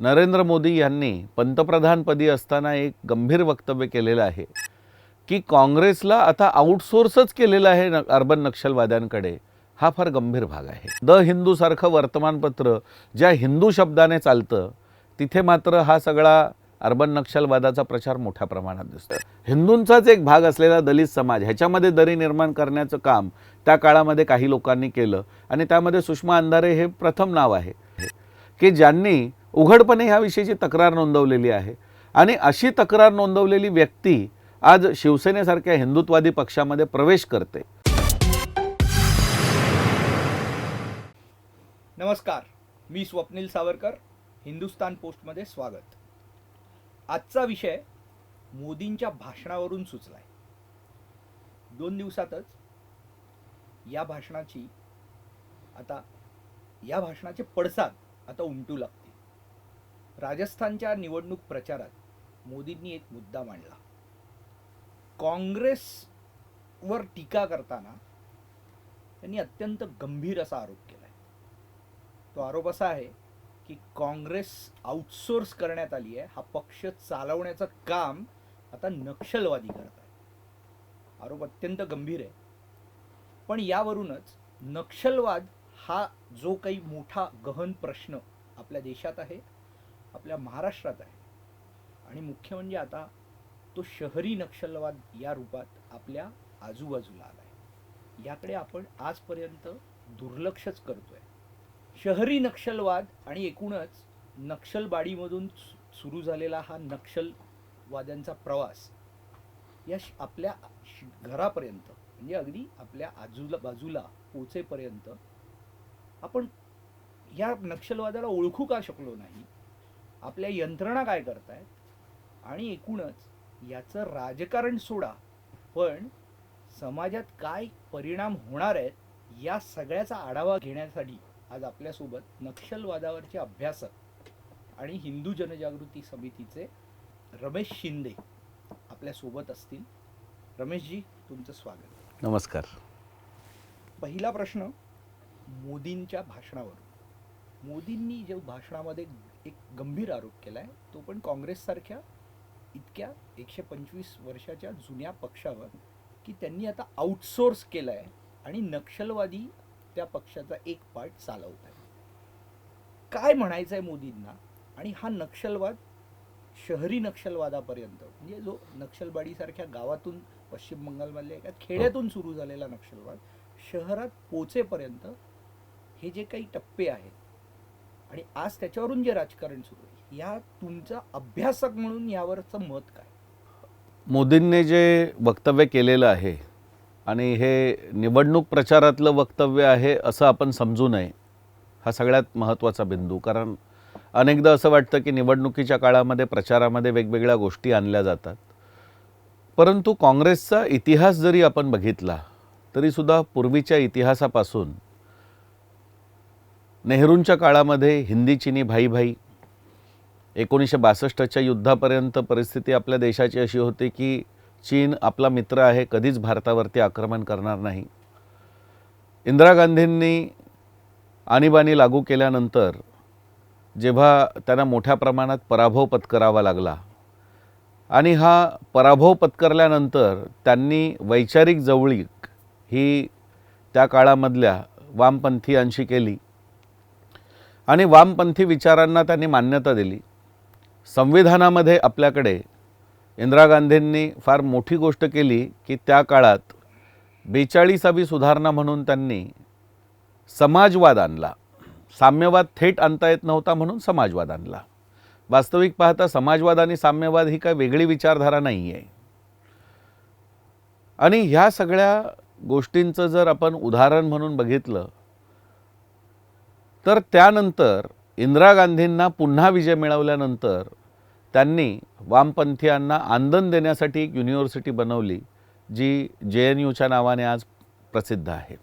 नरेंद्र मोदी यांनी पंतप्रधानपदी असताना एक गंभीर वक्तव्य केलेलं आहे की काँग्रेसला आता आउटसोर्सच केलेलं आहे अर्बन नक्षलवाद्यांकडे. हा फार गंभीर भाग आहे. द हिंदू सारखं वर्तमानपत्र ज्या हिंदू शब्दाने चालतं तिथे मात्र हा सगळा अर्बन नक्षलवादाचा प्रचार मोठ्या प्रमाणात दिसतो. हिंदूंचाच एक भाग असलेला दलित समाज ह्याच्यामध्ये दरी निर्माण करण्याचं काम त्या काळामध्ये काही लोकांनी केलं आणि त्यामध्ये सुषमा अंधारे हे प्रथम नाव आहे की ज्यांनी उघडपणे ह्याविषयीची तक्रार नोंदवलेली आहे. आणि अशी तक्रार नोंदवलेली व्यक्ती आज शिवसेनेसारख्या हिंदुत्वादी पक्षामध्ये प्रवेश करते. नमस्कार, मी स्वप्नील सावरकर. हिंदुस्तान पोस्टमध्ये स्वागत. आजचा विषय मोदींच्या भाषणावरून सुचलाय. 2 दिवसातच या भाषणाचे पडसाद आता उमटू लागतील. राजस्थानच्या निवडणूक प्रचारात मोदींनी एक मुद्दा मांडला. काँग्रेसवर टीका करताना त्यांनी अत्यंत गंभीर असा आरोप केलाय. तो आरोप असा आहे की काँग्रेस आउटसोर्स करण्यात आली आहे. हा पक्ष चालवण्याचं काम आता नक्षलवादी करत आहे. आरोप अत्यंत गंभीर आहे. पण यावरूनच नक्षलवाद हा जो काही मोठा गहन प्रश्न आपल्या देशात आहे, आपल्या महाराष्ट्रात आहे, आणि मुख्य म्हणजे आता तो शहरी नक्षलवाद या रूपात आपल्या आजूबाजूला आलाय. याकडे आपण आजपर्यंत दुर्लक्षच करतोय. शहरी नक्षलवाद आणि एकूणच नक्षलबाडीमधून सुरू झालेला हा नक्षलवाद्यांचा प्रवास या आपल्या घरापर्यंत, म्हणजे अगदी आपल्या बाजूला पोचेपर्यंत आपण या नक्षलवादाला ओळखू का शकलो नाही, आपल्या यंत्रणा काय करतायत, आणि एकूणच याचं राजकारण सोडा पण समाजात काय परिणाम होणार आहेत या सगळ्याचा आढावा घेण्यासाठी आज आपल्यासोबत नक्षलवादावरचे अभ्यासक आणि हिंदू जनजागृती समितीचे रमेश शिंदे आपल्यासोबत असतील. रमेशजी, तुमचं स्वागत. नमस्कार. पहिला प्रश्न मोदींच्या भाषणावरून. मोदींनी जो भाषणामध्ये एक गंभीर आरोप केलाय तो पण काँग्रेससारख्या इतक्या 125 वर्षाच्या जुन्या पक्षावर, की त्यांनी आता आउटसोर्स केलाय आणि नक्षलवादी त्या पक्षाचा एक पार्ट चालवत आहे. काय म्हणायचंय मोदींना? आणि हा नक्षलवाद शहरी नक्षलवादापर्यंत, म्हणजे जो नक्षलबाडीसारख्या गावातून, पश्चिम बंगालमधल्या एका खेड्यातून सुरू झालेला नक्षलवाद शहरात पोचेपर्यंत हे जे काही टप्पे आहेत आणि आज त्याच्यावरून जे राजकारण सुरू आहे, या तुमचा अभ्यासक म्हणून यावरचं मत काय? मोदींनी जे वक्तव्य केलेलं आहे आणि हे निवडणूक प्रचारातलं वक्तव्य आहे असं आपण समजू नये, हा सगळ्यात महत्त्वाचा बिंदू. कारण अनेकदा असं वाटतं की निवडणुकीच्या काळामध्ये प्रचारामध्ये वेगवेगळ्या गोष्टी आणल्या जातात. परंतु काँग्रेसचा इतिहास जरी आपण बघितला तरीसुद्धा पूर्वीच्या इतिहासापासून नेहरूंच्या काळामध्ये हिंदी चीनी भाई भाई, 1962च्या युद्धापर्यंत परिस्थिती आपल्या देशाची अशी होती की चीन आपला मित्र आहे, कधीच भारतावरती आक्रमण करणार नाही. इंदिरा गांधींनी आणीबाणी लागू केल्यानंतर जेव्हा त्यांना मोठ्या प्रमाणात पराभव पत्करावा लागला आणि हा पराभव पत्करल्यानंतर त्यांनी वैचारिक जवळीक ही त्या काळामधल्या वामपंथीयांशी केली आणि वामपंथी विचारांना त्यांनी मान्यता दिली. संविधानामध्ये आपल्याकडे इंदिरा गांधींनी फार मोठी गोष्ट केली की त्या काळात 42वी सुधारणा म्हणून त्यांनी समाजवाद आणला. साम्यवाद थेट आणता येत नव्हता म्हणून समाजवाद आणला. वास्तविक पाहता समाजवाद आणि साम्यवाद ही काय वेगळी विचारधारा नाही आहे. आणि ह्या सगळ्या गोष्टींचं जर आपण उदाहरण म्हणून बघितलं तर त्यानंतर इंदिरा गांधींना पुन्हा विजय मिळवल्यानंतर त्यांनी वामपंथीयांना आंदोलन देण्यासाठी एक युनिव्हर्सिटी बनवली जी JNUच्या नावाने आज प्रसिद्ध आहे.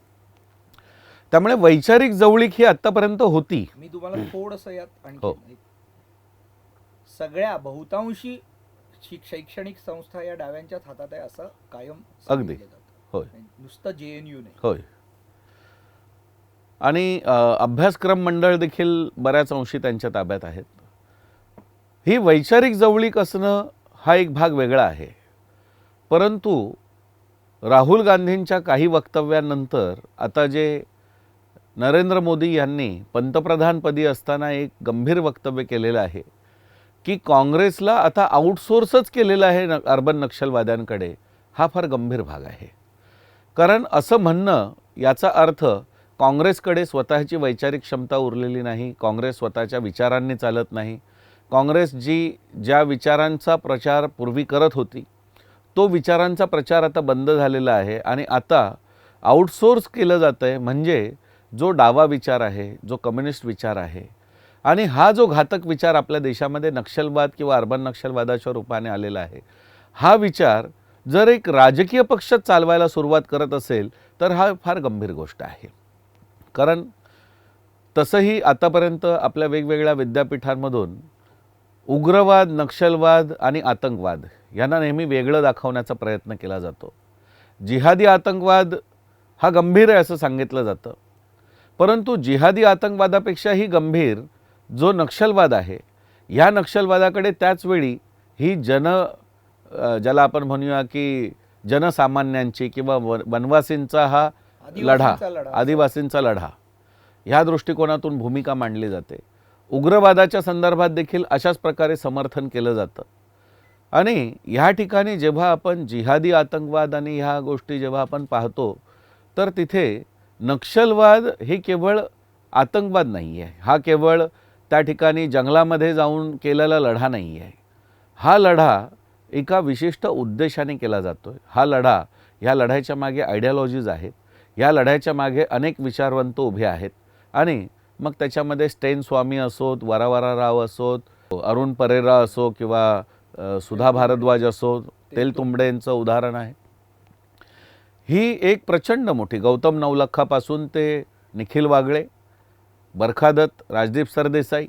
त्यामुळे वैचारिक जवळीक ही आत्तापर्यंत होती. मी तुम्हाला थोडंसं यात आणखी, सगळ्या बहुतांशी शैक्षणिक संस्था या डाव्यांच्याच हातात आहे असं कायम अगदी होय, नुसतं JNU नाही. होय. आणि अभ्यासक्रम मंडळ देखील बऱ्याच अंशी त्यांच्या ताब्यात आहेत. ही वैचारिक जवळीक असणं हा एक भाग वेगळा आहे, परंतु राहुल गांधींच्या काही वक्तव्यानंतर आता जे नरेंद्र मोदी यांनी पंतप्रधानपदी असताना एक गंभीर वक्तव्य केलेलं आहे की काँग्रेसला आता आउटसोर्सच केलेलं आहे अर्बन नक्षलवाद्यांकडे, हा फार गंभीर भाग आहे. कारण असं म्हणणं याचा अर्थ काँग्रेसकडे स्वतःची वैचारिक क्षमता उरलेली नाही, काँग्रेस स्वतःच्या विचारांनी चालत नाही, काँग्रेस ज्या विचारांचा प्रचार पूर्वी करत होती तो विचारांचा प्रचार आता बंद झालेला आहे आणि आता आउटसोर्स केलं जातं आहे. म्हणजे जो डावा विचार आहे, जो कम्युनिस्ट विचार आहे आणि हा जो घातक विचार आपल्या देशामध्ये नक्षलवाद किंवा अर्बन नक्षलवादाच्या रूपाने आलेला आहे, हा विचार जर एक राजकीय पक्ष चालवायला सुरुवात करत असेल तर हा फार गंभीर गोष्ट आहे. कारण तसंही आतापर्यंत आपल्या वेगवेगळ्या विद्यापीठांमधून उग्रवाद, नक्षलवाद आणि आतंकवाद यांना नेहमी वेगळं दाखवण्याचा प्रयत्न केला जातो. जिहादी आतंकवाद हा गंभीर आहे असं सांगितलं जातं, परंतु जिहादी आतंकवादापेक्षाही गंभीर जो नक्षलवाद आहे, ह्या नक्षलवादाकडे त्याचवेळी ही ज्याला आपण म्हणूया की जनसामान्यांची किंवा वनवासींचा हा लढा, आदिवासींचा लढा, ह्या दृष्टिकोनातून भूमिका मांडली जाते. उग्रवादाच्या संदर्भात देखील अशाच प्रकारे समर्थन केलं जातं. आणि ह्या ठिकाणी जेव्हा आपण जिहादी आतंकवाद आणि ह्या गोष्टी जेव्हा आपण पाहतो तर तिथे नक्षलवाद हे केवळ आतंकवाद नाही आहे, हा केवळ त्या ठिकाणी जंगलामध्ये जाऊन केलेला लढा नाही आहे. हा लढा एका विशिष्ट उद्देशाने केला जातो आहे. ह्या लढाईच्या मागे आयडियॉलॉजीज आहेत, या लढाईच्या मागे अनेक विचारवंत उभे आहेत. आणि मग त्याच्यामध्ये स्टेन स्वामी असोत, वरावरा राव असोत, अरुण परेरा असो किंवा सुधा भारद्वाज असो, तेलतुंबडेंचं उदाहरण आहे. ही एक प्रचंड मोठी गौतम नवलखापासून ते निखिल वागळे, बरखादत्त, राजदीप सरदेसाई,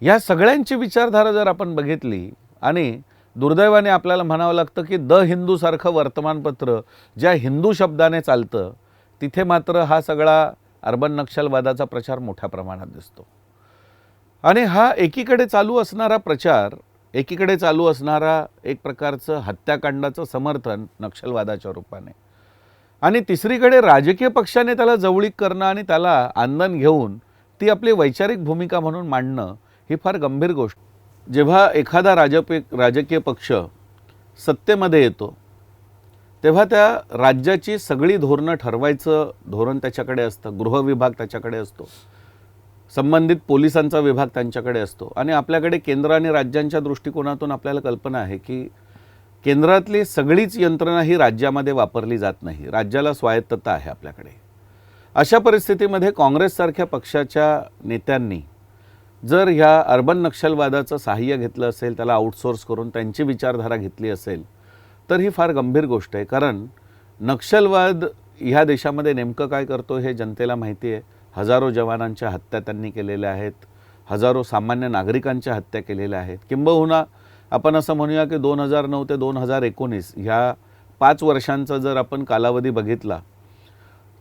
या सगळ्यांची विचारधारा जर आपण बघितली आणि दुर्दैवाने आपल्याला म्हणावं लागतं की द हिंदूसारखं वर्तमानपत्र ज्या हिंदू शब्दाने चालतं तिथे मात्र हा सगळा अर्बन नक्षलवादाचा प्रचार मोठ्या प्रमाणात दिसतो. आणि हा एकीकडे चालू असणारा प्रचार, एकीकडे चालू असणारा एक प्रकारचं हत्याकांडाचं समर्थन नक्षलवादाच्या रूपाने, आणि तिसरीकडे राजकीय पक्षाने त्याला जवळीक करणं आणि त्याला आंदण घेऊन ती आपली वैचारिक भूमिका म्हणून मांडणं ही फार गंभीर गोष्ट. जेव्हा एखादा राजकीय पक्ष सत्तेमध्ये येतो तेव्हा त्या राज्याची सगळी धोरणं ठरवायचं धोरण त्याच्याकडे असतं, गृहविभाग त्याच्याकडे असतो, संबंधित पोलिसांचा विभाग त्यांच्याकडे असतो. आणि आपल्याकडे केंद्र आणि राज्यांच्या दृष्टिकोनातून आपल्याला कल्पना आहे की केंद्रातली सगळीच यंत्रणा ही राज्यामध्ये वापरली जात नाही, राज्याला स्वायत्तता आहे आपल्याकडे. अशा परिस्थितीमध्ये काँग्रेससारख्या पक्षाच्या नेत्यांनी जर ह्या अर्बन नक्षलवादाचं सहाय्य घेतलं असेल, त्याला आउटसोर्स करून त्यांची विचारधारा घेतली असेल तर ही फार गंभीर गोष्ट आहे. कारण नक्षलवाद ह्या देशामध्ये नेमकं काय करतो हे जनतेला माहिती आहे. हजारो जवानांच्या हत्या त्यांनी केलेल्या आहेत, हजारो सामान्य नागरिकांच्या हत्या केलेल्या आहेत. किंबहुना आपण असं म्हणूया की 2009 ते 2019 ह्या 5 वर्षांचा जर आपण कालावधी बघितला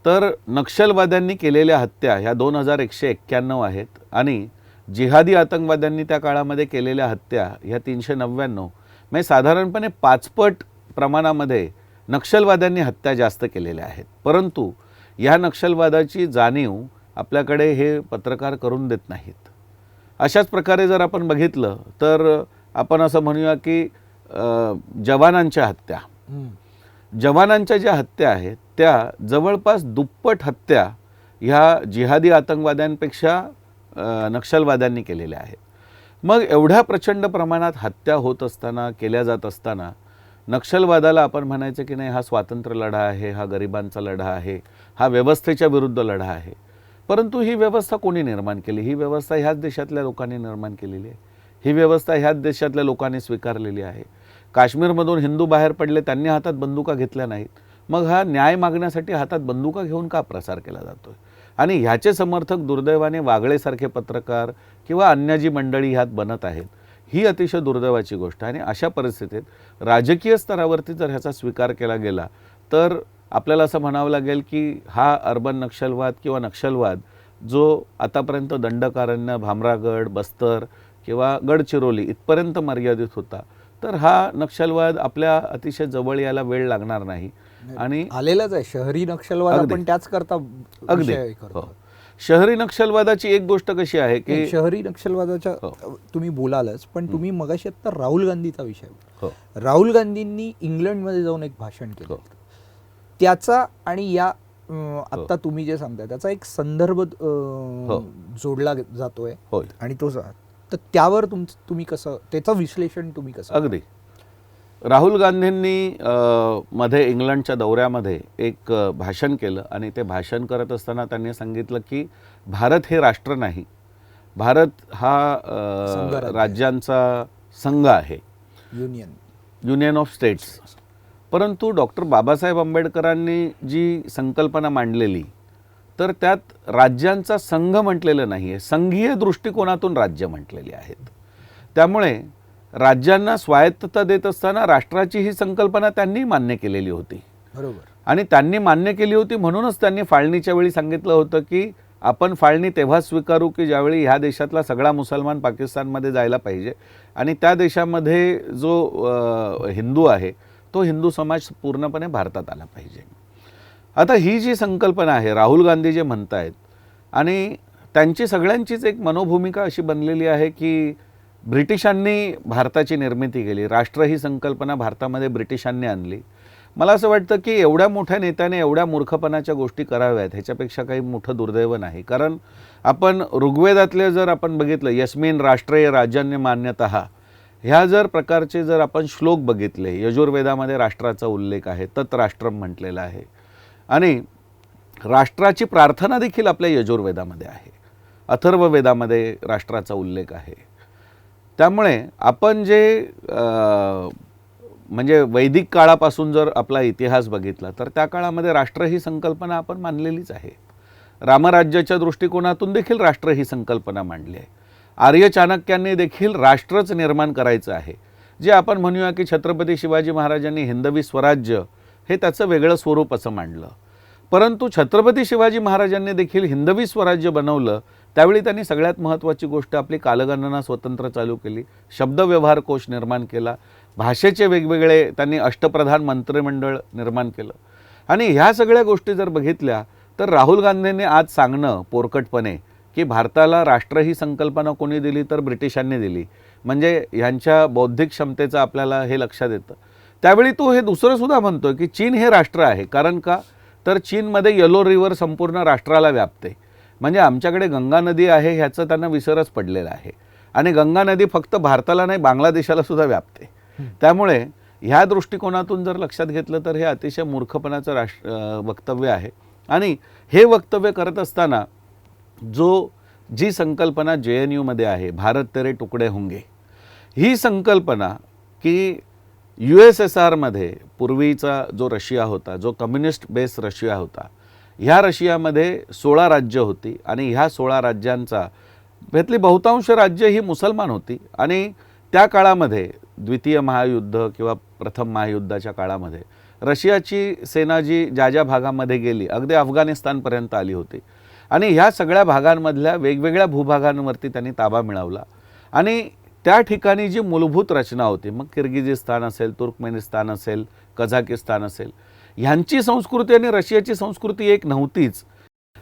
तर नक्षलवाद्यांनी केलेल्या हत्या ह्या 2191 आहेत आणि जिहादी आतंकवाद्यांनी त्या काळामध्ये केलेल्या हत्या ह्या 399. म्हणजे साधारणपणे 5 पट प्रमाणामध्ये नक्षलवाद्यांनी हत्या जास्त केलेल्या आहेत. परंतु ह्या नक्षलवादाची जाणीव आपल्याकडे हे पत्रकार करून देत नाहीत. अशाच प्रकारे जर आपण बघितलं तर आपण असं म्हणूया की जवानांच्या ज्या हत्या आहेत त्या जवळपास दुप्पट हत्या ह्या जिहादी आतंकवाद्यांपेक्षा नक्षलवाद्यांनी केलेल्या आहेत. मग एवढ्या प्रचंड प्रमाणात हत्या होत असताना, केल्या जात असताना नक्षलवादाला आपण म्हणायचं की नाही हा स्वातंत्र्य लढा आहे, हा गरिबांचा लढा आहे, हा व्यवस्थेच्या विरुद्ध लढा आहे. परंतु ही व्यवस्था कोणी निर्माण केली? ही व्यवस्था ह्याच देशातल्या लोकांनी निर्माण केलेली आहे, ही व्यवस्था ह्याच देशातल्या लोकांनी स्वीकारलेली आहे. काश्मीरमधून हिंदू बाहेर पडले, त्यांनी हातात बंदुका घेतल्या नाहीत, मग हा न्याय मागण्यासाठी हातात बंदुका घेऊन का प्रसार केला जातोय? आणि ह्याचे समर्थक दुर्दैवाने वागळेसारखे पत्रकार किंवा अन्य जी मंडळी ह्यात बनत आहेत, ही अतिशय दुर्दैवाची गोष्ट आहे. आणि अशा परिस्थितीत राजकीय स्तरावरती जर ह्याचा स्वीकार केला गेला तर आपल्याला असं म्हणावं लागेल की हा अर्बन नक्षलवाद किंवा नक्षलवाद जो आतापर्यंत दंडकारण्य, भामरागड, बस्तर किंवा गडचिरोली इथपर्यंत मर्यादित होता, तर हा नक्षलवाद आपल्या अतिशय जवळ यायला वेळ लागणार नाही. आणि आलेलाच आहे शहरी नक्षलवाद, अगदी. आपण त्याच करता अगदी विषय करतो. हो. शहरी नक्षलवादाची एक गोष्ट कशी आहे की शहरी नक्षलवादाच्या हो. तुम्ही बोलालच, पण तुम्ही मगाशी आता राहुल गांधीचा विषय हो राहुल गांधींनी इंग्लंडमध्ये जाऊन एक भाषण केलं, हो. त्याचा आणि या आता तुम्ही जे सांगताय त्याचा एक संदर्भ जोडला जातोय होय आणि तो तर त्यावर तुम्ही कसं त्याचं विश्लेषण तुम्ही कसं अगदी. राहुल गांधींनी मध्ये इंग्लंडच्या दौऱ्यामध्ये एक भाषण केलं आणि ते भाषण करत असताना त्यांनी सांगितलं की भारत हे राष्ट्र नाही, भारत हा संघराज्य आहे. राज्यांचा संघ आहे, युनियन ऑफ स्टेट्स. परंतु डॉक्टर बाबासाहेब आंबेडकरांनी जी संकल्पना मांडलेली, तर त्यात राज्यांचा संघ म्हटलेलं नाही आहे, संघीय दृष्टिकोनातून राज्य म्हटलेली आहेत. त्यामुळे राज्यांना स्वायत्तता देत असताना राष्ट्राची ही संकल्पना त्यांनी मान्य केलेली होती. बरोबर. आणि त्यांनी मान्य केली होती म्हणूनच त्यांनी फाळणीच्या वेळी सांगितलं होतं की आपण फाळणी तेव्हा स्वीकारू की ज्यावेळी ह्या देशातला सगळा मुसलमान पाकिस्तानमध्ये जायला पाहिजे आणि त्या देशामध्ये जो हिंदू आहे तो हिंदू समाज पूर्णपणे भारतात आला पाहिजे. आता ही जी संकल्पना आहे, राहुल गांधी जे म्हणत आहेत, आणि त्यांची सगळ्यांचीच एक मनोभूमिका अशी बनलेली आहे की ब्रिटिशांनी भारताची निर्मिती केली, राष्ट्र ही संकल्पना भारतामध्ये ब्रिटिशांनी आणली. मला असं वाटतं की एवढ्या मोठ्या नेत्याने एवढ्या मूर्खपणाच्या गोष्टी कराव्यात ह्याच्यापेक्षा काही मोठं दुर्दैव नाही. कारण आपण ऋग्वेदातले जर आपण बघितलं, यस्मिन राष्ट्रे राजान्य मान्यतः, ह्या जर प्रकारचे जर आपण श्लोक बघितले, यजुर्वेदामध्ये राष्ट्राचा उल्लेख आहे, तत् राष्ट्रम म्हटलेलं आहे, आणि राष्ट्राची प्रार्थना देखील आपल्या यजुर्वेदामध्ये आहे, अथर्ववेदामध्ये राष्ट्राचा उल्लेख आहे. त्यामुळे आपण जे म्हणजे वैदिक काळापासून जर आपला इतिहास बघितला तर त्या काळामध्ये राष्ट्र ही संकल्पना आपण मानलेलीच आहे. रामराज्याच्या दृष्टिकोनातून देखील राष्ट्र ही संकल्पना मांडली आहे. आर्य चाणक्यांनी देखील राष्ट्रच निर्माण करायचं आहे, जे आपण म्हणूया की छत्रपती शिवाजी महाराजांनी हिंदवी स्वराज्य हे त्याचं वेगळं स्वरूप असं मांडलं. परंतु छत्रपती शिवाजी महाराजांनी देखील हिंदवी स्वराज्य बनवलं त्यावेळी त्यांनी सगळ्यात महत्त्वाची गोष्ट आपली कालगणना स्वतंत्र चालू केली, शब्दव्यवहार कोश निर्माण केला, भाषेचे वेगवेगळे त्यांनी अष्टप्रधान मंत्रिमंडळ निर्माण केलं. आणि ह्या सगळ्या गोष्टी जर बघितल्या तर राहुल गांधींनी आज सांगणं पोरकटपणे की भारताला राष्ट्र ही संकल्पना कोणी दिली तर ब्रिटिशांनी दिली, म्हणजे ह्यांच्या बौद्धिक क्षमतेचं आपल्याला हे लक्षात येतं. त्यावेळी तो हे दुसरंसुद्धा म्हणतो की चीन हे राष्ट्र आहे. कारण का, तर चीनमध्ये येलो रिव्हर संपूर्ण राष्ट्राला व्यापते, म्हणजे आमच्याकडे गंगा नदी आहे ह्याचं त्यांना विसरच पडलेला आहे. आणि गंगा नदी फक्त भारताला नाही बांगलादेशाला सुद्धा व्यापते. त्यामुळे ह्या दृष्टिकोनातून जर लक्षात घेतलं तर हे अतिशय मूर्खपणाचं वक्तव्य आहे. आणि हे वक्तव्य करत असताना जी संकल्पना JNUमध्ये आहे, भारत तेरे तुकडे होंगे, ही संकल्पना की USSRमध्ये पूर्वीचा जो रशिया होता, जो कम्युनिस्ट बेस रशिया होता, ह्या रशियामध्ये 16 राज्य होती आणि ह्या 16 राज्यांचा त्यातली बहुतांश राज्य ही मुसलमान होती. आणि त्या काळामध्ये द्वितीय महायुद्ध किंवा प्रथम महायुद्धाच्या काळामध्ये रशियाची सेना जी ज्या भागामध्ये गेली, अगदी अफगाणिस्तानपर्यंत आली होती, आणि ह्या सगळ्या भागांमधल्या वेगवेगळ्या भूभागांवरती त्यांनी ताबा मिळवला. आणि त्या ठिकाणी जी मूलभूत रचना होती, मग किर्गिजिस्तान असेल, तुर्कमेनिस्तान असेल, कझाकिस्तान असेल, ह्यांची संस्कृती आणि रशियाची संस्कृती एक नव्हतीच.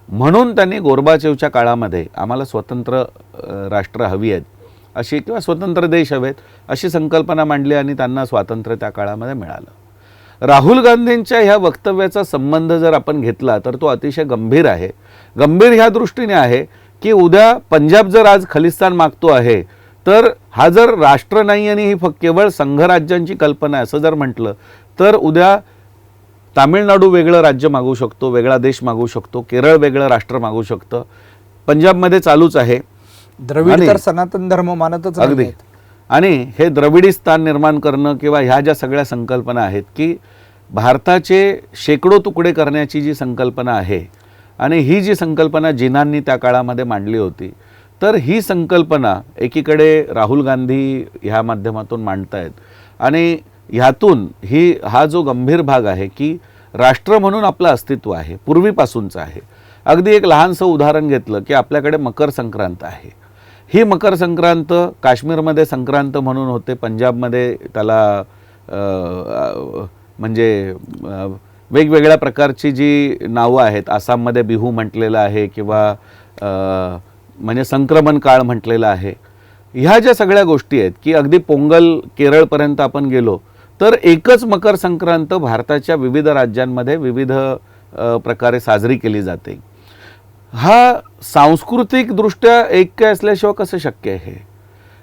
म्हणून त्यांनी गोर्बाचेवच्या काळामध्ये आम्हाला स्वतंत्र राष्ट्र हवी आहेत अशी, किंवा स्वतंत्र देश हवेत अशी संकल्पना मांडली आणि त्यांना स्वातंत्र्य त्या काळामध्ये मिळालं. राहुल गांधींच्या ह्या वक्तव्याचा संबंध जर आपण घेतला तर तो अतिशय गंभीर आहे. गंभीर ह्या दृष्टीने आहे की उद्या पंजाब जर आज खलिस्तान मागतो आहे, तर हा जर राष्ट्र नाही आणि ही केवळ संघराज्यांची कल्पना आहे असं जर म्हटलं तर उद्या तामिळनाडू वेगळं राज्य मागू शकतो, वेगळा देश मागू शकतो, केरळ वेगळं राष्ट्र मागू शकतं, पंजाबमध्ये चालूच आहे. द्रविड तर सनातन धर्म मानतच अगदी. नाहीत. आणि हे द्रविडिस्तान निर्माण करणं किंवा ह्या ज्या सगळ्या संकल्पना आहेत की भारताचे शेकडो तुकडे करण्याची जी संकल्पना आहे, आणि ही जी संकल्पना जिनांनी त्या काळामध्ये मांडली होती, तर ही संकल्पना एकीकडे राहुल गांधी ह्या माध्यमातून मांडतायत. आणि ह्यातून हा जो गंभीर भाग आहे की राष्ट्र म्हणून आपलं अस्तित्व आहे, पूर्वीपासूनचं आहे. अगदी एक लहानसं उदाहरण घेतलं की आपल्याकडे मकर संक्रांत आहे. ही मकर संक्रांत काश्मीरमध्ये संक्रांत म्हणून होते, पंजाबमध्ये त्याला म्हणजे वेगवेगळ्या प्रकारची जी नावं आहेत, आसाममध्ये बिहू म्हटलेलं आहे किंवा म्हणजे संक्रमण काळ म्हटलेलं आहे. ह्या ज्या सगळ्या गोष्टी आहेत की अगदी पोंगल केरळपर्यंत आपण गेलो तर एकच मकर संक्रांत भारताच्या विविध राज्यांमध्ये विविध प्रकारे साजरी केली जाते. हा सांस्कृतिकदृष्ट्या ऐक्य असल्याशिवाय कसं शक्य आहे हे?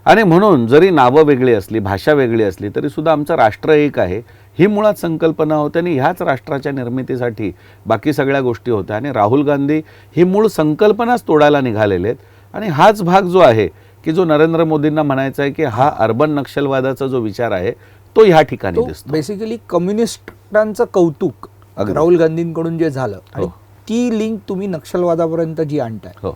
आणि म्हणून जरी नावं वेगळी असली, भाषा वेगळी असली, तरी सुद्धा आमचं राष्ट्र एक आहे ही मुळात संकल्पना होती आणि ह्याच राष्ट्राच्या निर्मितीसाठी बाकी सगळ्या गोष्टी होत्या. आणि राहुल गांधी ही मूळ संकल्पनाच तोडायला निघालेले आहेत. आणि हाच भाग जो आहे की जो नरेंद्र मोदींना म्हणायचा आहे की हा अर्बन नक्षलवादाचा जो विचार आहे तो ह्या ठिकाणी दिसतो. बेसिकली कम्युनिस्टांचं कौतुक अगदी. राहुल गांधींकडून जे झालं आणि हो. ती लिंक तुम्ही नक्षलवादापर्यंत जी आणताय हो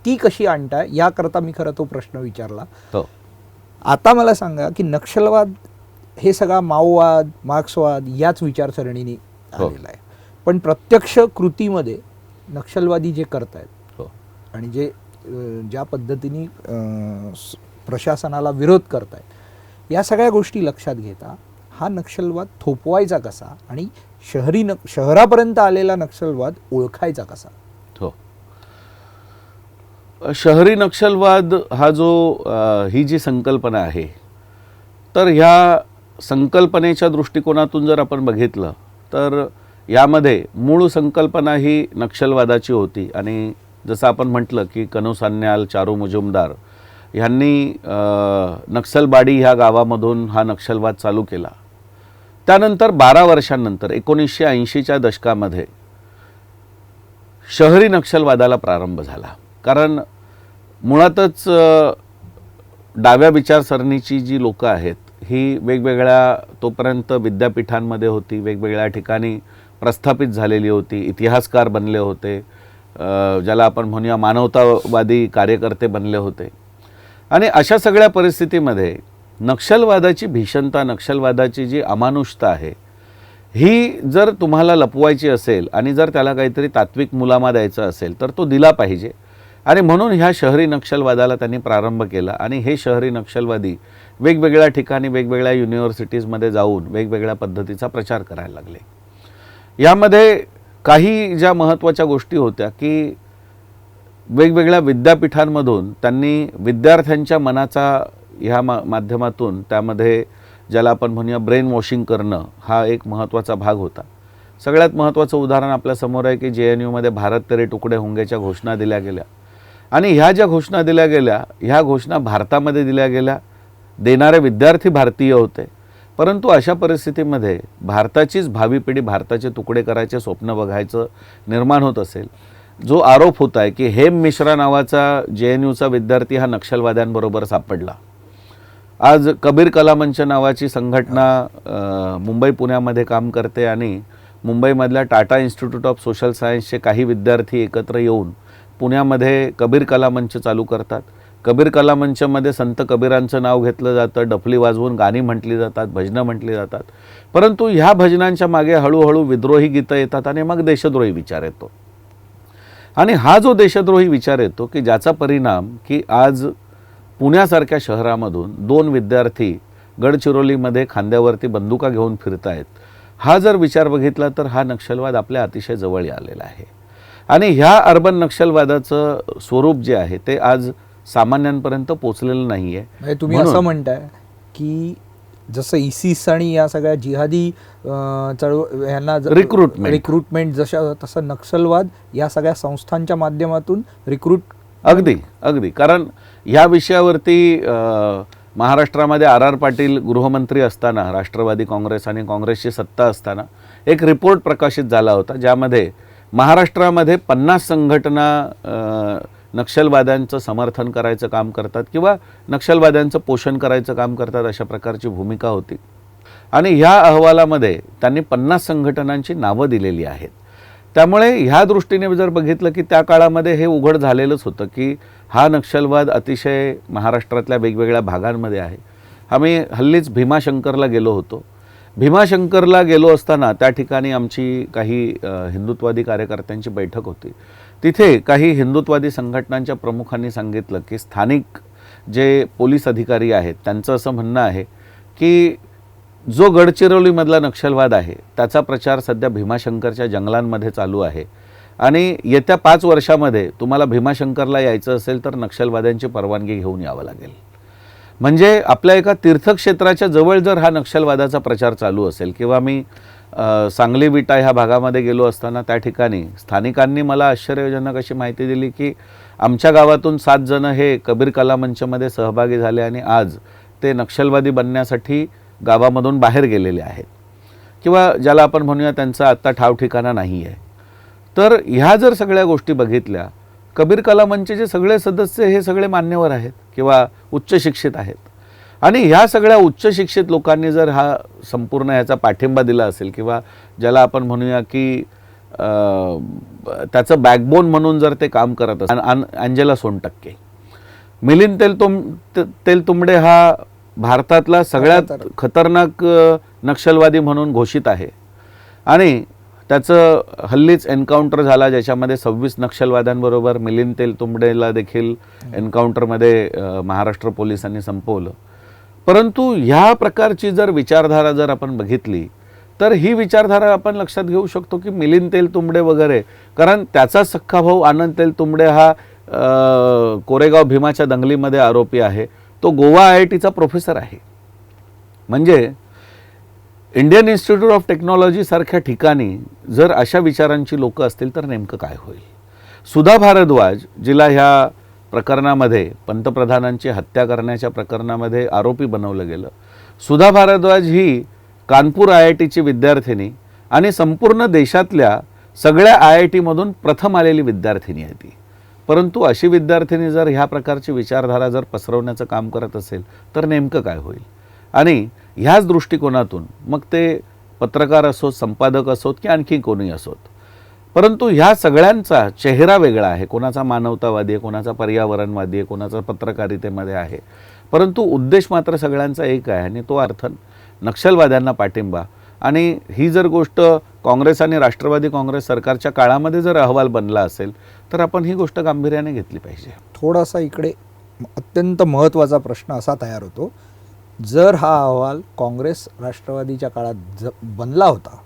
ती कशी आणताय याकरता मी खरं तो प्रश्न विचारला. हो आता मला सांगा की नक्षलवाद हे सगळा माओवाद, मार्क्सवाद याच विचारसरणीने हो. आलेला आहे, पण प्रत्यक्ष कृतीमध्ये नक्षलवादी जे करतायत हो आणि जे ज्या पद्धतीने प्रशासनाला विरोध करतायत या सगळ्या गोष्टी लक्षात घेता हा नक्षलवाद थोपवायचा कसा आणि शहरापर्यंत आलेला नक्षलवाद ओळखायचा कसा? हो, शहरी नक्षलवाद हा जो ही जी संकल्पना आहे तर ह्या संकल्पनेच्या दृष्टिकोनातून जर आपण बघितलं तर यामध्ये मूळ संकल्पना ही नक्षलवादाची होती. आणि जसं आपण म्हटलं की कनू सान्याल, चारू मुजुमदार ह्यांनी नक्षलबाडी ह्या गावामधून हा नक्षलवाद चालू केला. त्यानंतर 12 वर्षांनंतर 1980च्या दशकामध्ये शहरी नक्षलवादाला प्रारंभ झाला. कारण मुळातच डाव्या विचारसरणीची जी लोकं आहेत ही वेगवेगळ्या तोपर्यंत विद्यापीठांमध्ये होती, वेगवेगळ्या ठिकाणी प्रस्थापित झालेली होती, इतिहासकार बनले होते, ज्याला आपण म्हणूया मानवतावादी कार्यकर्ते बनले होते. आणि अशा सगळ्या परिस्थितीमध्ये नक्षलवादाची भीषणता, नक्षलवादाची जी अमानुषता आहे ही जर तुम्हाला लपवायची असेल आणि जर त्याला काहीतरी तात्विक मुलामा द्यायचा असेल तर तो दिला पाहिजे. आणि म्हणून ह्या शहरी नक्षलवादाला त्यांनी प्रारंभ केला. आणि हे शहरी नक्षलवादी वेगवेगळ्या ठिकाणी वेगवेगळ्या युनिव्हर्सिटीजमध्ये जाऊन वेगवेगळ्या पद्धतीचा प्रचार करायला लागले. यामध्ये काही ज्या महत्त्वाच्या गोष्टी होत्या की वेगवेगळ्या विद्यापीठांमधून त्यांनी विद्यार्थ्यांच्या मनाचा ह्या माध्यमातून त्यामध्ये ज्याला आपण म्हणूया ब्रेन वॉशिंग करणं हा एक महत्त्वाचा भाग होता. सगळ्यात महत्त्वाचं उदाहरण आपल्यासमोर आहे की JNUमध्ये भारत तेरे तुकडे होंगेच्या घोषणा दिल्या गेल्या. आणि ह्या ज्या घोषणा दिल्या गेल्या ह्या घोषणा भारतामध्ये दिल्या गेल्या, देणारे विद्यार्थी भारतीय होते. परंतु अशा परिस्थितीमध्ये भारताचीच भावी पिढी भारताचे तुकडे करायचे स्वप्न बघायचं निर्माण होत असेल. जो आरोप होत आहे की हेम मिश्रा नावाचा JNUचा विद्यार्थी हा नक्षलवाद्यांबरोबर सापडला. आज कबीर कला मंच नावाची संघटना मुंबई पुण्यामध्ये काम करते आणि मुंबईमधल्या टाटा इन्स्टिट्यूट ऑफ सोशल सायन्सचे काही विद्यार्थी एकत्र येऊन पुण्यामध्ये कबीर कला मंच चालू करतात. कबीर कला मंचमध्ये संत कबीरांचं नाव घेतलं जातं, डफली वाजवून गाणी म्हटली जातात, भजनं म्हटली जातात. परंतु ह्या भजनांच्या मागे हळूहळू विद्रोही गीतं येतात आणि मग देशद्रोही विचार येतो. आणि हा जो देशद्रोही विचार येतो की ज्याचा परिणाम की आज पुण्यासारख्या शहरामधून 2 विद्यार्थी गडचिरोलीमध्ये खांद्यावरती बंदुका घेऊन फिरतायत, हा जर विचार बघितला तर हा नक्षलवाद आपल्या अतिशय जवळ आलेला आहे. आणि ह्या अर्बन नक्षलवादाचं स्वरूप जे आहे ते आज सामान्यांपर्यंत पोचलेलं नाही आहे. म्हणजे तुम्ही असं म्हणताय की जसं ISIS आणि या सगळ्या जिहादी ह्यांना रिक्रुटमेंट जशा तसं नक्षलवाद या सगळ्या संस्थांच्या माध्यमातून अगदी कारण ह्या विषयावरती महाराष्ट्रामध्ये RR पाटील गृहमंत्री असताना राष्ट्रवादी काँग्रेस आणि काँग्रेसची सत्ता असताना एक रिपोर्ट प्रकाशित झाला होता ज्यामध्ये महाराष्ट्रामध्ये 50 संघटना नक्षलवाद्यांचं समर्थन करायचं काम करतात किंवा नक्षलवाद्यांचं पोषण करायचं काम करतात अशा प्रकारची भूमिका होती. आणि ह्या अहवालामध्ये त्यांनी 50 संघटनांची नावं दिलेली आहेत. त्यामुळे ह्या दृष्टीने जर बघितलं की त्या काळामध्ये हे उघड झालेलंच होतं की हा नक्षलवाद अतिशय महाराष्ट्रातल्या वेगवेगळ्या भागांमध्ये आहे. आम्ही हल्लीच भीमाशंकरला गेलो होतो. भीमाशंकरला गेलो असताना त्या ठिकाणी आमची काही हिंदुत्वादी कार्यकर्त्यांची बैठक होती तिथे काही हिंदुत्वादी संघटनांच्या प्रमुखांनी सांगितलं की स्थानिक जे पोलीस अधिकारी आहेत त्यांचं असं म्हणणं आहे की जो गडचिरोलीमधला नक्षलवाद आहे त्याचा प्रचार सध्या भीमाशंकरच्या जंगलांमध्ये चालू आहे आणि येत्या 5 वर्षामध्ये तुम्हाला भीमाशंकरला यायचं असेल तर नक्षलवाद्यांची परवानगी घेऊन यावं लागेल. म्हणजे आपल्या एका तीर्थक्षेत्राच्या जवळ जर हा नक्षलवादाचा प्रचार चालू असेल किंवा मी सांगली विटा ह्या भागामध्ये गेलो असताना त्या ठिकाणी स्थानिकांनी मला आश्चर्यजनक अशी माहिती दिली की आमच्या गावातून 7 जण हे कबीर कला मंचमध्ये सहभागी झाले आणि आज ते नक्षलवादी बनण्यासाठी गावामधून बाहेर गेलेले आहेत किंवा ज्याला आपण म्हणूया त्यांचा आत्ता ठाव ठिकाणा नाही आहे. तर ह्या जर सगळ्या गोष्टी बघितल्या, कबीर कला मंचचे सगळे सदस्य हे सगळे मान्यवर आहेत किंवा उच्च शिक्षित आहेत आणि ह्या सगळ्या उच्च शिक्षित लोकांनी जर हा संपूर्ण ह्याचा पाठिंबा दिला असेल किंवा ज्याला आपण म्हणूया की त्याचं बॅकबोन म्हणून जर ते काम करत असेल, अंजेला सोनटक्के, मिलिंद तेलतुंबडे हा भारतातला सगळ्यात खतरनाक नक्षलवादी म्हणून घोषित आहे आणि त्याचं हल्लीच एन्काउंटर झाला ज्याच्यामध्ये 26 नक्षलवाद्यांबरोबर मिलिंद तेलतुंबडेला देखील एन्काउंटरमध्ये महाराष्ट्र पोलिसांनी संपवलं. परंतु ह्या प्रकारची जर विचारधारा जर आपण बघितली तर ही विचारधारा आपण लक्षात घेऊ शकतो की मिलिंद तेलतुंबडे वगैरे, कारण त्याचा सख्खा भाऊ आनंद तेलतुंबडे हा कोरेगाव भीमाच्या दंगलीमध्ये आरोपी आहे. तो गोवा IITचा प्रोफेसर आहे. म्हणजे इंडियन इन्स्टिट्यूट ऑफ टेक्नॉलॉजी सारख्या ठिकाणी जर अशा विचारांची लोक असतील तर नेमकं काय होईल. सुधा भारद्वाज जिला ह्या प्रकरणामध्ये पंतप्रधानांची हत्या करण्याच्या प्रकरणामध्ये आरोपी बनवलं गेलं. सुधा भारद्वाज ही कानपूर IITची विद्यार्थिनी आणि संपूर्ण देशातल्या सगळ्या IITमधून प्रथम आलेली विद्यार्थिनी आहे ती. परंतु अशी विद्यार्थिनी जर ह्या प्रकारची विचारधारा जर पसरवण्याचं काम करत असेल तर नेमकं काय होईल. आणि ह्याच दृष्टिकोनातून मग ते पत्रकार असोत, संपादक असोत की आणखी कोणी असोत, परंतु ह्या सगळ्यांचा चेहरा वेगळा आहे. कोणाचा मानवतावादी आहे, कोणाचा पर्यावरणवादी आहे, कोणाचा पत्रकारितेमध्ये आहे, परंतु उद्देश मात्र सगळ्यांचा एक आहे आणि तो अर्थ नक्षलवाद्यांना पाठिंबा. आणि ही जर गोष्ट काँग्रेस आणि राष्ट्रवादी काँग्रेस सरकारच्या काळामध्ये जर अहवाल बनला असेल तर आपण ही गोष्ट गांभीर्याने घेतली पाहिजे. थोडासा इकडे अत्यंत महत्त्वाचा प्रश्न असा तयार होतो, जर हा अहवाल काँग्रेस राष्ट्रवादीच्या काळात बनला होता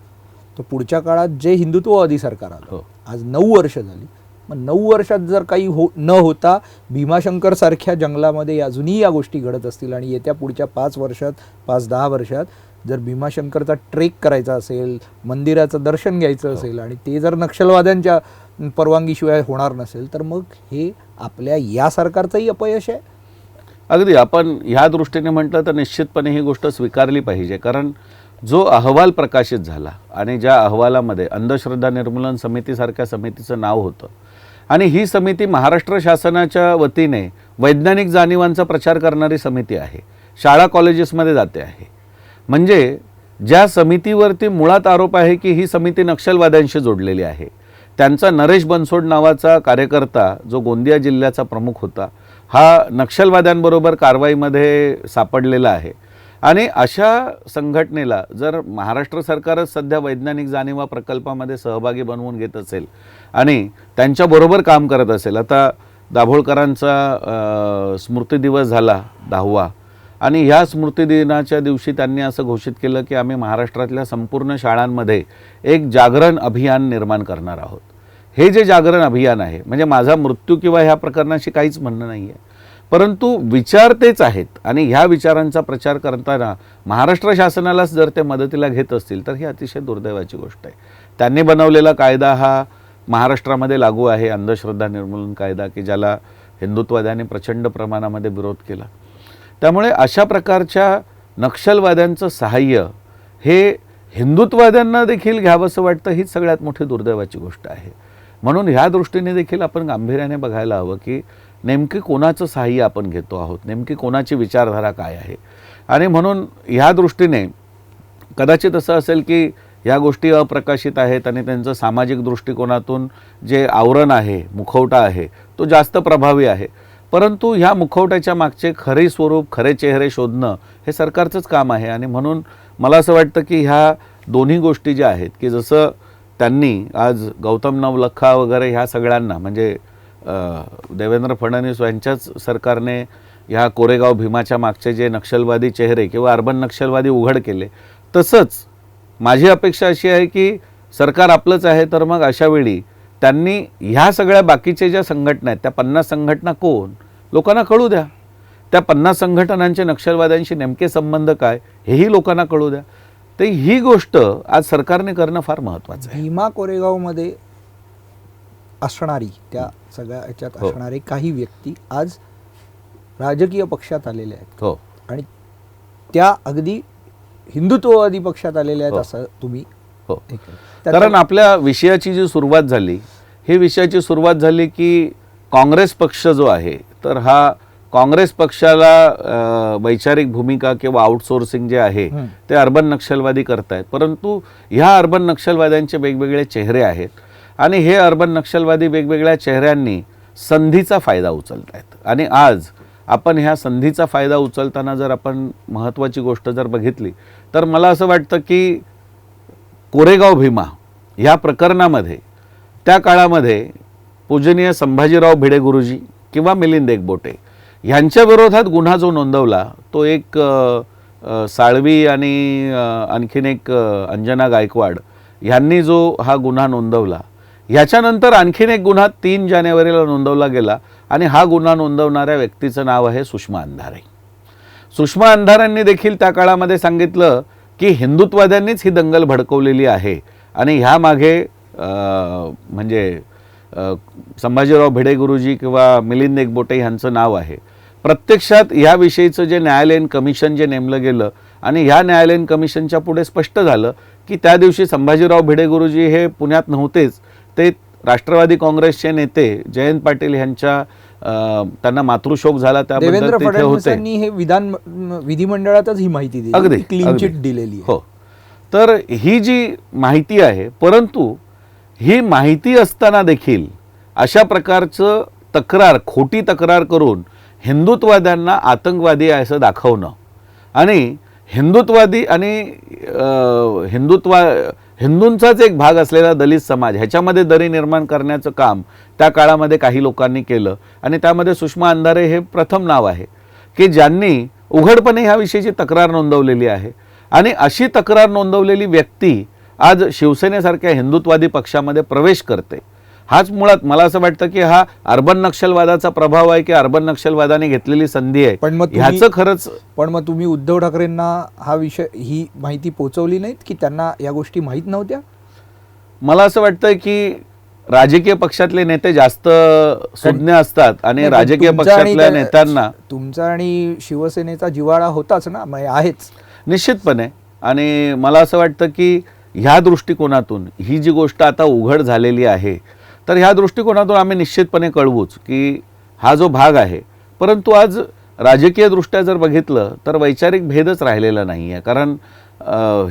तर पुढच्या काळात जे हिंदुत्ववादी सरकार आलं, आज 9 वर्ष झाली, मग 9 वर्षात जर काही न होता भीमाशंकर सारख्या जंगलामध्ये अजूनही या गोष्टी घडत असतील आणि येत्या पुढच्या 5 वर्षात 5-10 वर्षात जर भीमाशंकरचा ट्रेक करायचा असेल, मंदिराचं दर्शन घ्यायचं असेल आणि ते जर नक्षलवाद्यांच्या परवानगीशिवाय होणार नसेल तर मग हे आपल्या या सरकारचंही अपयश आहे. अगदी आपण ह्या दृष्टीने म्हटलं तर निश्चितपणे ही गोष्ट स्वीकारली पाहिजे. कारण जो अहवाल प्रकाशित झाला आणि ज्या अहवालामध्ये अंधश्रद्धा निर्मूलन समितीसारख्या समितीचं नाव होतं आणि ही समिती महाराष्ट्र शासनाच्या वतीने वैज्ञानिक जाणीवांचा प्रचार करणारी समिती आहे, शाळा कॉलेजेसमध्ये जाते आहे. म्हणजे ज्या समितीवरती मुळात आरोप आहे की ही समिती नक्षलवाद्यांशी जोडलेली आहे. त्यांचा नरेश बनसोड नावाचा कार्यकर्ता जो गोंदिया जिल्ह्याचा प्रमुख होता हा नक्षलवाद्यांबरोबर कारवाईमध्ये सापडलेला आहे. आणि अशा संघटनेला जर महाराष्ट्र सरकारच सध्या वैज्ञानिक जाणीवा प्रकल्पामध्ये सहभागी बनवून घेत असेल आणि त्यांच्याबरोबर काम करत असेल, आता दाभोळकरांचा स्मृतिदिवस झाला 10वा आणि ह्या स्मृतिदिनाच्या दिवशी त्यांनी असं घोषित केलं की आम्ही महाराष्ट्रातल्या संपूर्ण शाळांमध्ये एक जागरण अभियान निर्माण करणार आहोत. हे जे जागरण अभियान आहे म्हणजे माझा मृत्यू किंवा ह्या प्रकरणाशी काहीच म्हणणं नाही आहे, परंतु विचार तेच आहेत आणि ह्या विचारांचा प्रचार करताना महाराष्ट्र शासनालाच जर ते मदतीला घेत असतील तर ही अतिशय दुर्दैवाची गोष्ट आहे. त्यांनी बनवलेला कायदा हा महाराष्ट्रामध्ये लागू आहे, अंधश्रद्धा निर्मूलन कायदा, की ज्याला हिंदुत्ववाद्यांनी प्रचंड प्रमाणामध्ये विरोध केला. त्यामुळे अशा प्रकारच्या नक्षलवाद्यांचं सहाय्य हे हिंदुत्ववाद्यांना देखील घ्यावंसं वाटतं, हीच सगळ्यात मोठी दुर्दैवाची गोष्ट आहे. म्हणून ह्या दृष्टीने देखील आपण गांभीर्याने बघायला हवं की नेमकी कोणाचं सहाय्य आपण घेतो आहोत, नेमकी कोणाची विचारधारा काय आहे. आणि म्हणून ह्या दृष्टीने कदाचित असं असेल की ह्या गोष्टी अप्रकाशित आहेत आणि त्यांचं सामाजिक दृष्टिकोनातून जे आवरण आहे, मुखवटा आहे, तो जास्त प्रभावी आहे. परंतु ह्या मुखवट्याच्या मागचे खरे स्वरूप, खरे चेहरे शोधणं हे सरकारचंच काम आहे. आणि म्हणून मला असं वाटतं की ह्या दोन्ही गोष्टी ज्या आहेत की जसं त्यांनी आज गौतम नवलखा वगैरे ह्या सगळ्यांना म्हणजे देवेंद्र फडणवीस यांच्याच सरकारने ह्या कोरेगाव भीमाच्या मागचे जे नक्षलवादी चेहरे किंवा अर्बन नक्षलवादी उघड केले, तसंच माझी अपेक्षा अशी आहे की सरकार आपलंच आहे, तर मग अशा वेळी त्यांनी ह्या सगळ्या बाकीचे ज्या संघटना आहेत त्या 50 संघटना कोण लोकांना कळू द्या. त्या 50 संघटनांचे नक्षलवाद्यांशी नेमके संबंध काय हेही लोकांना कळू द्या. तर ही गोष्ट आज सरकारने करणं फार महत्त्वाचं आहे. भीमा कोरेगावमध्ये असणारी त्या सगळ्या याच्यात हो. असणारे काही व्यक्ती आज राजकीय पक्षात आलेले आहेत हो आणि त्या अगदी हिंदुत्ववादी पक्षात आलेल्या आहेत हो. असं तुम्ही हो हे केलं. त्याचा- कारण आपल्या विषयाची जी सुरुवात झाली, ही विषयाची सुरुवात झाली की काँग्रेस पक्ष जो आहे तर हा काँग्रेस पक्षाला वैचारिक भूमिका किंवा आउटसोर्सिंग जे आहे ते अर्बन नक्षलवादी करतायत. परंतु ह्या अर्बन नक्षलवाद्यांचे वेगवेगळे चेहरे आहेत आणि हे अर्बन नक्षलवादी वेगवेगळ्या चेहऱ्यांनी संधीचा फायदा उचलत आहेत. आणि आज आपण ह्या संधीचा फायदा उचलताना जर आपण महत्त्वाची गोष्ट जर बघितली तर मला असं वाटतं की कोरेगाव भीमा ह्या प्रकरणामध्ये त्या काळामध्ये पूजनीय संभाजीराव भिडे गुरुजी किंवा मिलिंद एकबोटे ह्यांच्या विरोधात गुन्हा जो नोंदवला तो एक साळवी आणि आणखीन एक अंजना गायकवाड ह्यांनी जो हा गुन्हा नोंदवला, ह्याच्यानंतर आणखीन एक गुन्हा 3 जानेवारीला नोंदवला गेला आणि हा गुन्हा नोंदवणाऱ्या व्यक्तीचं नाव आहे सुषमा अंधारे. सुषमा अंधारेंनी देखील त्या काळामध्ये सांगितलं की हिंदुत्ववाद्यांनीच ही दंगल भडकवलेली आहे आणि ह्या मागे म्हणजे संभाजीराव भिडे गुरुजी किंवा मिलिंद एकबोटे ह्यांचं नाव आहे. प्रत्यक्षात याविषयीचं जे न्यायालयीन कमिशन जे नेमलं गेलं आणि ह्या न्यायालयीन कमिशनच्या पुढे स्पष्ट झालं की त्या दिवशी संभाजीराव भिडे गुरुजी हे पुण्यात नव्हतेच, ते राष्ट्रवादी काँग्रेसचे नेते जयंत पाटील यांच्या त्यांना मातृशोक झाला त्याबद्दल देवेंद्र तिथे होते. फडणवीसांनी हे विधिमंडळातच ही माहिती दिली, अगदी क्लीन चिट दिलेली आहे. हो, तर ही जी माहिती आहे, परंतु ही माहिती असताना देखील अशा प्रकारचं खोटी तक्रार करून हिंदुत्ववाद्यांना आतंकवादी आहे असं दाखवणं आणि हिंदुत्ववादी आणि हिंदूंचाच एक भाग असलेला दलित समाज ह्याच्यामध्ये दरी निर्माण करण्याचं काम त्या काळामध्ये काही लोकांनी केलं आणि त्यामध्ये सुषमा अंधारे हे प्रथम नाव आहे की ज्यांनी उघडपणे ह्याविषयीची तक्रार नोंदवलेली आहे. आणि अशी तक्रार नोंदवलेली व्यक्ती आज शिवसेनेसारख्या हिंदुत्ववादी पक्षामध्ये प्रवेश करते. हाच मुळात मला असं वाटतं की हा अर्बन नक्षलवादाचा प्रभाव आहे की अर्बन नक्षलवादाने घेतलेली संधी आहे. पण मग ह्याचं खरंच मग तुम्ही उद्धव ठाकरेंना ही माहिती पोहोचवली नाहीत की त्यांना या गोष्टी माहीत नव्हत्या? मला असं वाटतं की राजकीय पक्षातले नेते जास्त सुज्ञ असतात आणि राजकीय पक्षातल्या नेत्यांना तुमचा आणि शिवसेनेचा जिव्हाळा होताच ना, आहेच निश्चितपणे. आणि मला असं वाटतं की ह्या दृष्टिकोनातून ही जी गोष्ट आता उघड झालेली आहे तर ह्या दृष्टिकोनातून आम्ही निश्चितपणे कळवूच की हा जो भाग आहे, परंतु आज राजकीयदृष्ट्या जर बघितलं तर वैचारिक भेदच राहिलेला नाही आहे. कारण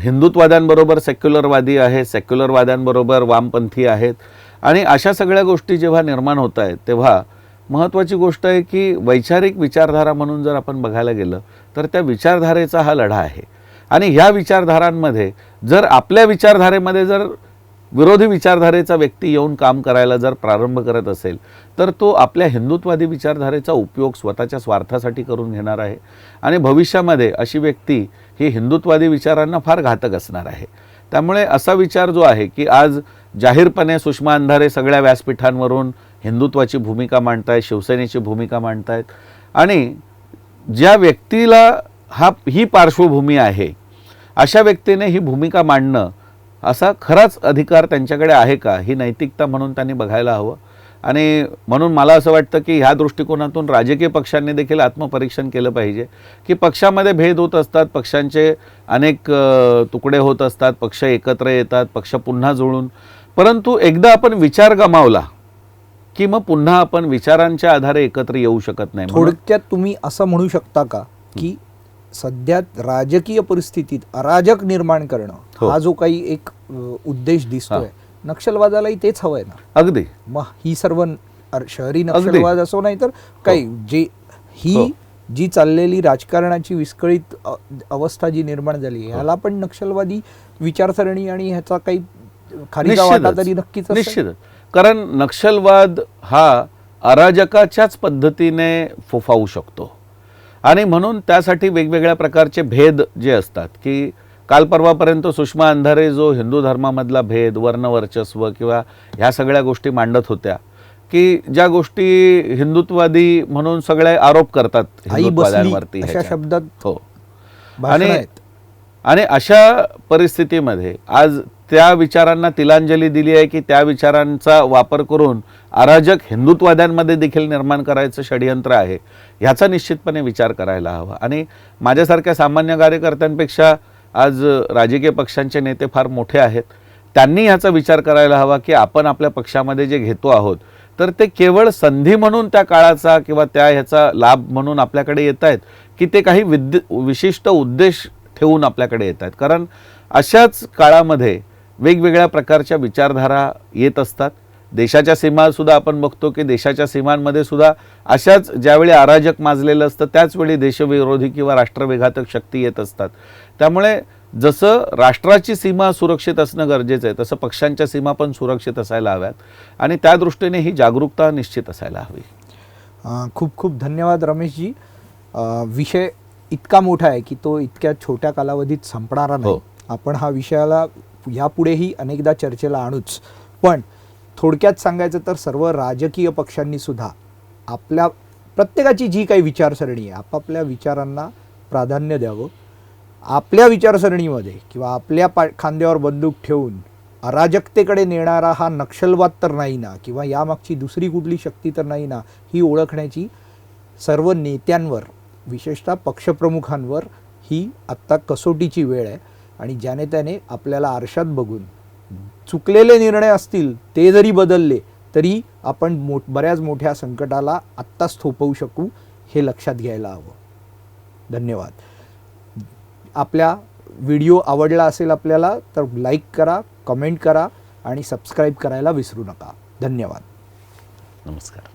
हिंदुत्ववाद्यांबरोबर सेक्युलरवादी आहे, सेक्युलरवाद्यांबरोबर वामपंथी आहेत आणि अशा सगळ्या गोष्टी जेव्हा निर्माण होत आहेत तेव्हा महत्त्वाची गोष्ट आहे की वैचारिक विचारधारा म्हणून जर आपण बघायला गेलं तर त्या विचारधारेचा हा लढा आहे. आणि ह्या विचारधारांमध्ये जर आपल्या विचारधारेमध्ये जर विरोधी विचारधारेचा व्यक्ती येऊन काम करायला जर प्रारंभ करत असेल तर तो आपल्या हिंदुत्ववादी विचारधारेचा उपयोग स्वतःच्या स्वार्थासाठी करून घेणार आहे आणि भविष्यामध्ये अशी व्यक्ती ही हिंदुत्ववादी विचारांना फार घातक असणार आहे. त्यामुळे असा विचार जो आहे की आज जाहीरपणे सुषमा अंधारे सगळ्या व्यासपीठांवरून हिंदुत्वाची भूमिका मांडतायत, शिवसेनेची भूमिका मांडतायत आणि ज्या व्यक्तीला ही पार्श्वभूमी आहे अशा व्यक्तीने ही भूमिका मांडणं असा खराच अधिकार त्यांच्याकडे आहे का, ही नैतिकता म्हणून त्यांनी बघायला हवं. आणि म्हणून मला असं वाटतं की ह्या दृष्टिकोनातून राजकीय पक्षांनी देखील आत्मपरीक्षण केलं पाहिजे की पक्षामध्ये भेद होत असतात, पक्षांचे अनेक तुकडे होत असतात, पक्ष एकत्र येतात, पक्ष पुन्हा जुळून, परंतु एकदा आपण विचार गमावला की मग पुन्हा आपण विचारांच्या आधारे एकत्र येऊ शकत नाही. थोडक्यात तुम्ही असं म्हणू शकता का की सध्या राजकीय परिस्थितीत अराजक निर्माण करणं हा जो काही एक उद्देश दिसतोय, नक्षलवादालाही तेच हवंय ना? अगदी. मग ही सर्व शहरी नक्षलवाद असो नाही तर काही जी चाललेली राजकारणाची विस्कळीत अवस्था जी निर्माण झाली ह्याला पण नक्षलवादी विचारसरणी आणि ह्याचा काही खारीचा वाटा निश्चितच. तरी नक्कीच असेल. निश्चितच. कारण नक्षलवाद हा अराजकाच्याच पद्धतीने फोफावू शकतो आणि म्हणून त्यासाठी वेगवेगळ्या प्रकारचे भेद जे असतात की काल परवापर्यंत सुषमा अंधारे जो हिंदू धर्मामधला भेद, वर्णवर्चस्व किंवा ह्या सगळ्या गोष्टी मांडत होत्या की ज्या गोष्टी हिंदुत्ववादी म्हणून सगळे आरोप करतात आई हिंदुत्ववाद्यांवरती बसली अशा ह्याच्यात. शब्दात हो. भाषणं आणि आहेत. आणि अशा परिस्थितीमध्ये आज त्या विचारांना तिलांजली दिली आहे की त्या विचारांचा वापर करून अराजक हिंदुत्ववाद्यांमध्ये देखील निर्माण करायचं षडयंत्र आहे, ह्याचा निश्चितपणे विचार करायला हवा. आणि माझ्यासारख्या सामान्य कार्यकर्त्यांपेक्षा आज राजकीय पक्षांचे नेते फार मोठे आहेत, त्यांनी ह्याचा विचार करायला हवा की आपण आपल्या पक्षामध्ये जे घेतो आहोत तर ते केवळ संधी म्हणून त्या काळाचा किंवा त्या ह्याचा लाभ म्हणून आपल्याकडे येत आहेत की ते काही विशिष्ट उद्देश ठेवून आपल्याकडे येत आहेत. कारण अशाच काळामध्ये वेगवेगळ्या प्रकारच्या विचारधारा येत असतात. देशाच्या सीमासुद्धा आपण बघतो की देशाच्या सीमांमध्ये सुद्धा अशाच ज्यावेळी अराजक माजलेलं असतं त्याचवेळी देशविरोधी किंवा राष्ट्रविघातक शक्ती येत असतात. त्यामुळे जसं राष्ट्राची सीमा सुरक्षित असणं गरजेचं आहे तसं पक्षांच्या सीमा पण सुरक्षित असायला हव्यात आणि त्या दृष्टीने ही जागरूकता निश्चित असायला हवी. खूप खूप धन्यवाद रमेशजी. विषय इतका मोठा आहे की तो इतक्या छोट्या कालावधीत संपणारा नाही. हो. आपण हा विषयाला यापुढेही अनेकदा चर्चेला आणूच. पण थोडक्यात सांगायचं तर सर्व राजकीय पक्षांनी सुद्धा आपल्या प्रत्येकाची जी काही विचारसरणी आहे आपापल्या विचारांना प्राधान्य द्यावं. आपल्या विचारसरणीमध्ये किंवा आपल्या खांद्यावर बंदूक ठेवून अराजकतेकडे नेणारा हा नक्षलवाद तर नाही ना, किंवा यामागची दुसरी कुठली शक्ती तर नाही ना, ही ओळखण्याची सर्व नेत्यांवर, विशेषतः पक्षप्रमुखांवर ही आत्ता कसोटीची वेळ आहे. आणि ज्याने त्याने आपल्याला आरशात बघून चुकलेले निर्णय असतील ते जरी बदलले तरी आपण बऱ्याच मोठ्या संकटाला आत्ताच थोपवू शकू, हे लक्षात घ्यायला हवं. धन्यवाद. आपल्या व्हिडिओ आवडला असेल आपल्याला तर लाईक करा, कमेंट करा आणि सबस्क्राईब करायला विसरू नका. धन्यवाद. नमस्कार.